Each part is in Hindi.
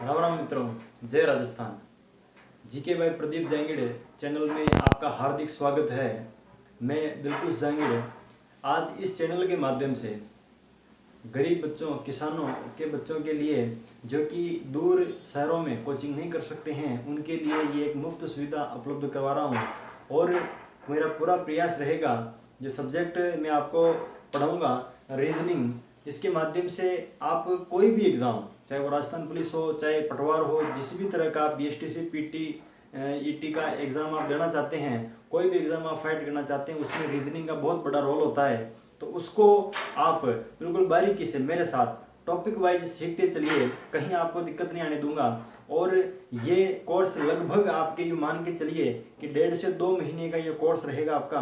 राम राम मित्रों, जय Rajasthan. GK by Pradeep Jangid channel में आपका हार्दिक स्वागत है। मैं दिलकुश जांगिड़े आज इस चैनल के माध्यम से गरीब बच्चों, किसानों के बच्चों के लिए जो कि दूर शहरों में कोचिंग नहीं कर सकते हैं, उनके लिए ये एक मुफ्त सुविधा उपलब्ध करवा रहा हूँ। और मेरा पूरा प्रयास रहेगा, जो सब्जेक्ट मैं आपको पढ़ाऊँगा रीजनिंग, इसके माध्यम से आप कोई भी एग्ज़ाम, चाहे वो राजस्थान पुलिस हो, चाहे पटवार हो, जिस भी तरह का बीएसटीसी, पीटी, ईटी का एग्ज़ाम आप देना चाहते हैं, कोई भी एग्ज़ाम आप फाइट करना चाहते हैं, उसमें रीजनिंग का बहुत बड़ा रोल होता है। तो उसको आप बिल्कुल बारीकी से मेरे साथ टॉपिक वाइज सीखते चलिए, कहीं आपको दिक्कत नहीं आने दूंगा। और ये कोर्स लगभग आपके यूँ मान के चलिए कि 1.5 से 2 महीने का ये कोर्स रहेगा आपका।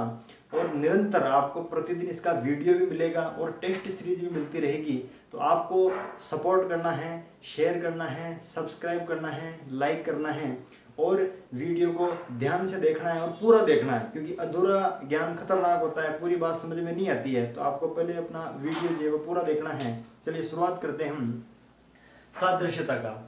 और निरंतर आपको प्रतिदिन इसका वीडियो भी मिलेगा और टेस्ट सीरीज भी मिलती रहेगी। तो आपको सपोर्ट करना है, शेयर करना है, सब्सक्राइब करना है, लाइक करना है और वीडियो को ध्यान से देखना है और पूरा देखना है, क्योंकि अधूरा ज्ञान खतरनाक होता है, पूरी बात समझ में नहीं आती है। तो आपको पहले अपना वीडियो जो है वो पूरा देखना है। चलिए शुरुआत करते हैं हम सादृश्यता का।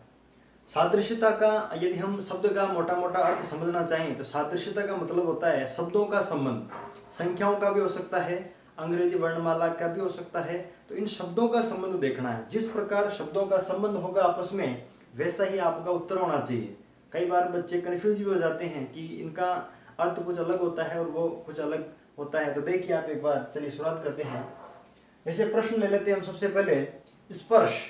सादृश्यता का यदि हम शब्द का मोटा मोटा अर्थ समझना चाहें तो सादृश्यता का मतलब होता है शब्दों का संबंध। संख्याओं का भी हो सकता है, अंग्रेजी वर्णमाला का भी हो सकता है। तो इन शब्दों का संबंध देखना है। जिस प्रकार शब्दों का संबंध होगा आपस में, वैसा ही आपका उत्तर होना चाहिए। कई बार बच्चे कन्फ्यूज भी हो जाते हैं कि इनका अर्थ कुछ अलग होता है और वो कुछ अलग होता है। तो देखिए आप एक बार, चलिए शुरुआत करते हैं। वैसे प्रश्न ले लेते हैं हम। सबसे पहले स्पर्श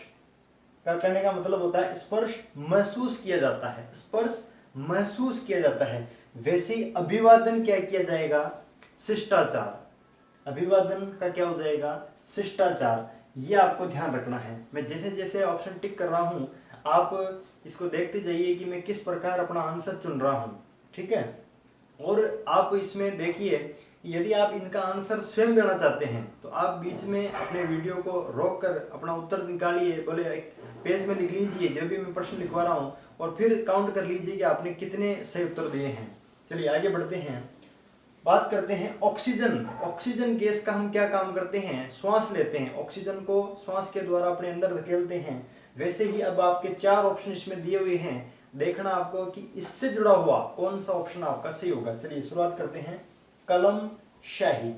का करने का मतलब होता है स्पर्श महसूस किया जाता है, स्पर्श महसूस किया जाता है। वैसे ही अभिवादन क्या किया जाएगा? शिष्टाचार। अभिवादन का क्या हो जाएगा? शिष्टाचार। ये आपको ध्यान रखना है। मैं जैसे जैसे ऑप्शन टिक कर रहा हूं, आप इसको देखते जाइए कि मैं किस प्रकार अपना आंसर चुन रहा हूं, ठीक है। और आप इसमें देखिए, यदि आप इनका आंसर स्वयं देना चाहते हैं तो आप बीच में अपने वीडियो को रोक कर अपना उत्तर निकालिए, बोले एक पेज में लिख लीजिए जो भी मैं प्रश्न लिखवा रहा हूँ, और फिर काउंट कर लीजिए कि आपने कितने सही उत्तर दिए हैं। चलिए आगे बढ़ते हैं, बात करते हैं ऑक्सीजन। ऑक्सीजन गैस का हम क्या काम करते हैं? श्वास लेते हैं, ऑक्सीजन को श्वास के द्वारा अपने अंदर धकेलते हैं। वैसे ही अब आपके 4 ऑप्शन इसमें दिए हुए हैं, देखना आपको कि इससे जुड़ा हुआ कौन सा ऑप्शन आपका सही होगा। चलिए शुरुआत करते हैं। कलम शाही।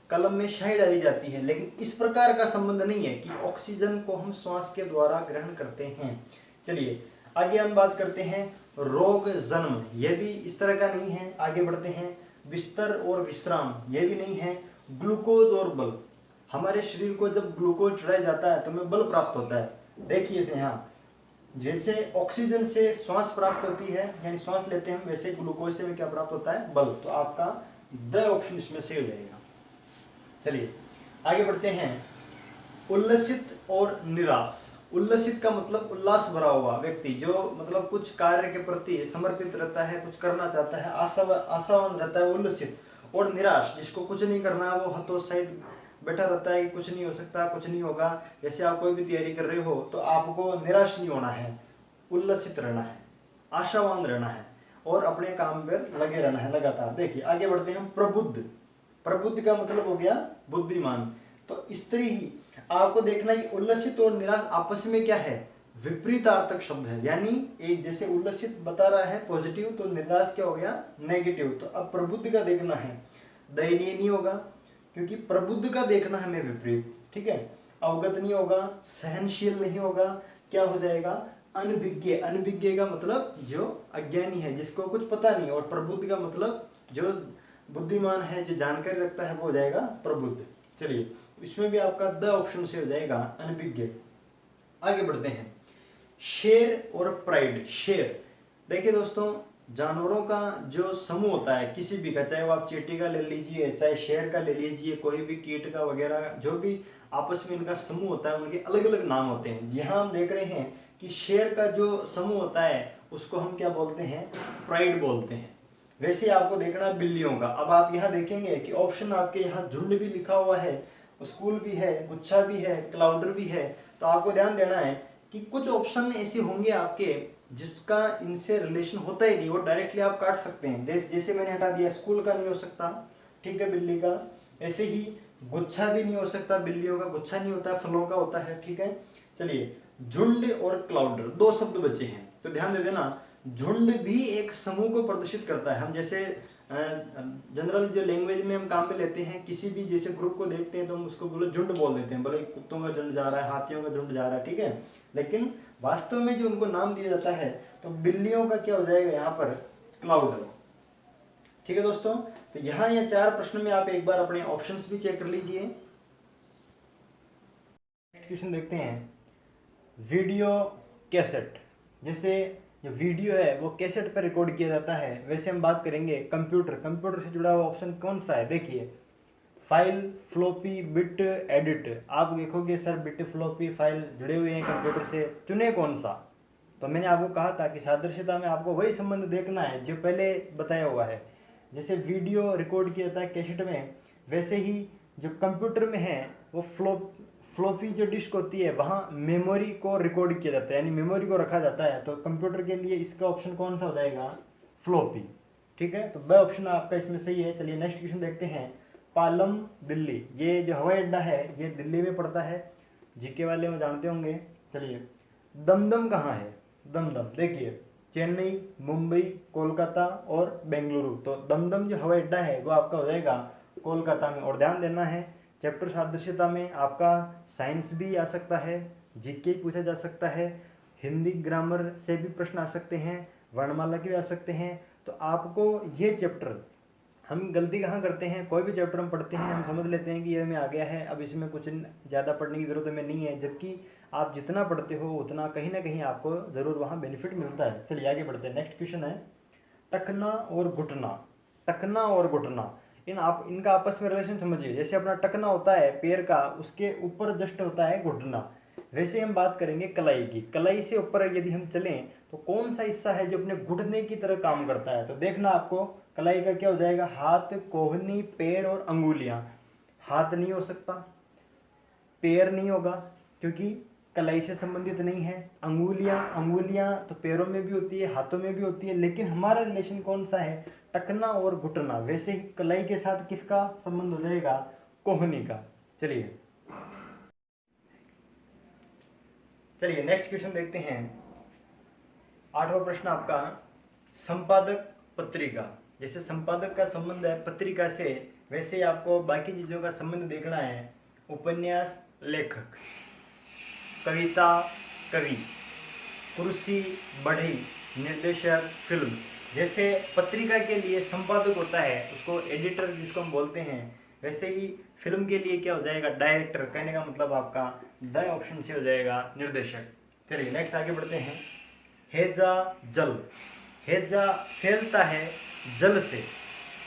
कलम में शाही डाली जाती है, लेकिन इस प्रकार का संबंध नहीं है कि ऑक्सीजन को हम श्वास के द्वारा ग्रहण करते हैं। चलिए आगे हम बात करते हैं रोग जन्म। यह भी इस तरह का नहीं है। आगे बढ़ते हैं। बिस्तर और विश्राम, यह भी नहीं है। ग्लूकोज और बल। हमारे शरीर को जब ग्लूकोज चढ़ाया जाता है तो हमें बल प्राप्त होता है। देखिए इसे यहाँ, जैसे ऑक्सीजन से श्वास प्राप्त होती है, यानी श्वास लेते हैं, वैसे ग्लूकोज से हमें क्या प्राप्त होता है? बल। तो आपका द ऑप्शन इसमें से हो जाएगा। चलिए आगे बढ़ते हैं। उल्लसित और निराश। उल्लसित का मतलब उल्लास भरा हुआ व्यक्ति, जो मतलब कुछ कार्य के प्रति समर्पित रहता है, कुछ करना चाहता है, आशावान रहता है, उल्लसित। और निराश, जिसको कुछ नहीं करना, वो हतोत्साहित बैठा रहता है कि कुछ नहीं हो सकता, कुछ नहीं होगा। जैसे आप कोई भी तैयारी कर रहे हो तो आपको निराश नहीं होना है, उल्लसित रहना है, आशावान रहना है और अपने काम पर लगे रहना है लगातार। देखिए आगे बढ़ते हैं हम। प्रबुद्ध। प्रबुद्ध का मतलब हो गया बुद्धिमान। तो इस तरह ही आपको देखना है कि उल्लसित और निराश आपस में क्या है? विपरीतार्थक शब्द है। यानी एक जैसे उल्लसित बता रहा है पॉजिटिव, तो निराश क्या हो गया? नेगेटिव। तो अब प्रबुद्ध का देखना है, दयनीय नहीं होगा, क्योंकि प्रबुद्ध का देखना है हमें विपरीत, ठीक है। अवगत नहीं होगा, सहनशील नहीं होगा, क्या हो जाएगा? अनभिज्ञ। अनभिज्ञ का मतलब जो अज्ञानी है, जिसको कुछ पता नहीं। और प्रबुद्ध का मतलब जो बुद्धिमान है, जो जानकारी रखता है, वो हो जाएगा प्रबुद्ध। चलिए इसमें भी आपका द ऑप्शन से हो जाएगा अनभिज्ञ। आगे बढ़ते हैं। शेर और प्राइड। शेर, देखिए दोस्तों, जानवरों का जो समूह होता है किसी भी का, चाहे वो आप चींटी का ले लीजिए, चाहे शेर का ले लीजिए, कोई भी कीट का वगैरह, जो भी आपस में इनका समूह होता है, उनके अलग अलग नाम होते हैं। यहाँ हम देख रहे हैं कि शेर का जो समूह होता है उसको हम क्या बोलते हैं? प्राइड बोलते हैं। वैसे आपको देखना बिल्लियों का। अब आप यहाँ देखेंगे कि ऑप्शन आपके यहाँ झुंड भी लिखा हुआ है, स्कूल भी है, गुच्छा भी है, क्लाउडर भी है। तो आपको ध्यान देना है कि कुछ ऑप्शन ऐसे होंगे आपके जिसका इनसे रिलेशन होता ही नहीं, वो डायरेक्टली आप काट सकते हैं। जैसे मैंने हटा दिया, स्कूल का नहीं हो सकता, ठीक है, बिल्ली का। ऐसे ही गुच्छा भी नहीं हो सकता, बिल्लियों का गुच्छा नहीं होता, फलों का होता है, ठीक है। चलिए झुंड और क्लाउडर, दो शब्द बचे हैं। तो ध्यान दे देना, झुंड भी एक समूह को प्रदर्शित करता है। हम जैसे जनरल जो लैंग्वेज में हम काम पे लेते हैं, किसी भी जैसे ग्रुप को देखते हैं तो हम उसको बोलो झुंड बोल देते हैं, बोले कुत्तों का झुंड जा रहा है, हाथियों का झुंड जा रहा है, ठीक है। लेकिन वास्तव में जो उनको नाम दिया जाता है तो बिल्लियों का क्या हो जाएगा यहाँ पर, क्लाउडर। ठीक है दोस्तों, तो यहाँ ये 4 प्रश्न में आप एक बार अपने ऑप्शंस भी चेक कर लीजिए। नेक्स्ट क्वेश्चन देखते हैं, वीडियो कैसेट। जैसे जो वीडियो है वो कैसेट पर रिकॉर्ड किया जाता है, वैसे हम बात करेंगे कंप्यूटर। कंप्यूटर से जुड़ा हुआ ऑप्शन कौन सा है, देखिए फाइल, फ्लॉपी, बिट, एडिट। आप देखोगे सर बिट, फ्लॉपी, फाइल जुड़े हुए हैं कंप्यूटर से, चुने कौन सा। तो मैंने आपको कहा था कि सादृश्यता में आपको वही संबंध देखना है जो पहले बताया हुआ है। जैसे वीडियो रिकॉर्ड किया जाता है कैसेट में, वैसे ही जो कंप्यूटर में है वो फ्लॉपी जो डिस्क होती है वहाँ मेमोरी को रिकॉर्ड किया जाता है, यानी मेमोरी को रखा जाता है। तो कंप्यूटर के लिए इसका ऑप्शन कौन सा हो जाएगा, फ्लॉपी। ठीक है, तो वह ऑप्शन आपका इसमें सही है। चलिए नेक्स्ट क्वेश्चन देखते हैं, पालम दिल्ली, ये जो हवाई अड्डा है ये दिल्ली में पड़ता है, जीके वाले में जानते होंगे। चलिए दमदम कहाँ है, दमदम देखिए चेन्नई, मुंबई, कोलकाता और बेंगलुरु। तो दमदम जो हवाई अड्डा है वो आपका हो जाएगा कोलकाता में। और ध्यान देना है चैप्टर सादृश्यता में आपका साइंस भी आ सकता है, जीके पूछा जा सकता है, हिंदी ग्रामर से भी प्रश्न आ सकते हैं, वर्णमाला के भी आ सकते हैं। तो आपको ये चैप्टर, हम गलती कहाँ करते हैं, कोई भी चैप्टर हम पढ़ते हैं हम समझ लेते हैं कि ये हमें आ गया है, अब इसमें कुछ ज़्यादा पढ़ने की ज़रूरत हमें नहीं है, जबकि आप जितना पढ़ते हो उतना कहीं ना कहीं आपको ज़रूर वहाँ बेनिफिट मिलता है। चलिए आगे बढ़ते हैं। नेक्स्ट क्वेश्चन है, टकना और घुटना। टकना और घुटना, इनका आपस में रिलेशन समझिए। जैसे अपना टकना होता है पैर का, उसके ऊपर जस्ट होता है घुटना। वैसे हम बात करेंगे कलाई की। कलाई से ऊपर यदि हम चलें तो कौन सा हिस्सा है जो अपने घुटने की तरह काम करता है। तो देखना आपको कलाई का क्या हो जाएगा, हाथ, कोहनी, पैर और अंगुलियां। हाथ नहीं हो सकता, पैर नहीं होगा क्योंकि कलाई से संबंधित नहीं है, अंगुलियां तो पैरों में भी होती है, हाथों में भी होती है, लेकिन हमारा रिलेशन कौन सा है, टकना और घुटना। वैसे ही कलाई के साथ किसका संबंध हो जाएगा, कोहनी का। चलिए नेक्स्ट क्वेश्चन देखते हैं। 8वां प्रश्न आपका, संपादक पत्रिका। जैसे संपादक का संबंध है पत्रिका से, वैसे ही आपको बाकी चीजों का संबंध देखना है। उपन्यास लेखक, कविता कवि, कुर्सी बढ़ई, निर्देशक फिल्म। जैसे पत्रिका के लिए संपादक होता है, उसको एडिटर जिसको हम बोलते हैं, वैसे ही फिल्म के लिए क्या हो जाएगा, डायरेक्टर। कहने का मतलब आपका द ऑप्शन से हो जाएगा निर्देशक। चलिए नेक्स्ट आगे बढ़ते हैं। हैजा जल, हैजा फैलता है जल से,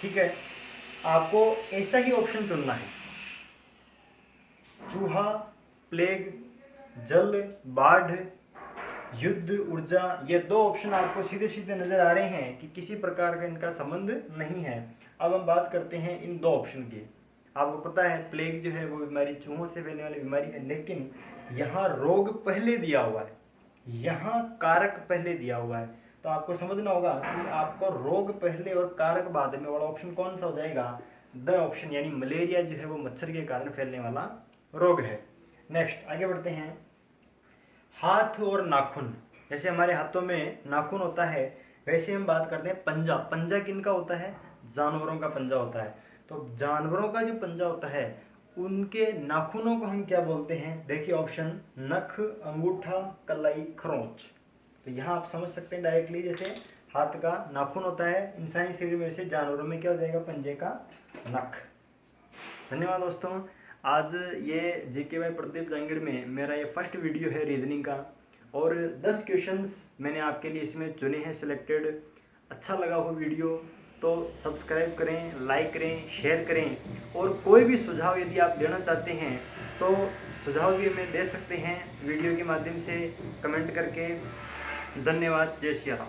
ठीक है। आपको ऐसा ही ऑप्शन चुनना है, चूहा, प्लेग, जल, बाढ़, युद्ध, ऊर्जा। ये 2 ऑप्शन आपको सीधे सीधे नजर आ रहे हैं कि किसी प्रकार का इनका संबंध नहीं है। अब हम बात करते हैं इन 2 ऑप्शन की। आपको पता है प्लेग जो है वो बीमारी चूहों से फैलने वाली बीमारी है, लेकिन यहाँ रोग पहले दिया हुआ है, यहाँ कारक पहले दिया हुआ है। तो आपको समझना होगा कि आपको रोग पहले और कारक बाद में वाला ऑप्शन कौन सा हो जाएगा, द ऑप्शन। यानी मलेरिया जो है वो मच्छर के कारण फैलने वाला रोग है। नेक्स्ट आगे बढ़ते हैं। हाथ और नाखून, जैसे हमारे हाथों में नाखून होता है, वैसे हम बात करते हैं पंजा। पंजा किनका होता है, जानवरों का पंजा होता है। तो जानवरों का जो पंजा होता है उनके नाखूनों को हम क्या बोलते हैं, देखिए ऑप्शन, नख, अंगूठा, कलाई, खरोंच। तो यहाँ आप समझ सकते हैं डायरेक्टली, जैसे हाथ का नाखून होता है इंसानी शरीर में, से जानवरों में क्या हो जाएगा, पंजे का नख। धन्यवाद दोस्तों। आज ये जीके बाय प्रदीप जांगड़ में मेरा ये फर्स्ट वीडियो है रीजनिंग का, और 10 क्वेश्चंस मैंने आपके लिए इसमें चुने हैं सिलेक्टेड। अच्छा लगा हो वीडियो तो सब्सक्राइब करें, लाइक करें, शेयर करें, और कोई भी सुझाव यदि आप देना चाहते हैं तो सुझाव भी हमें दे सकते हैं वीडियो के माध्यम से कमेंट करके। धन्यवाद। जय श्री राम।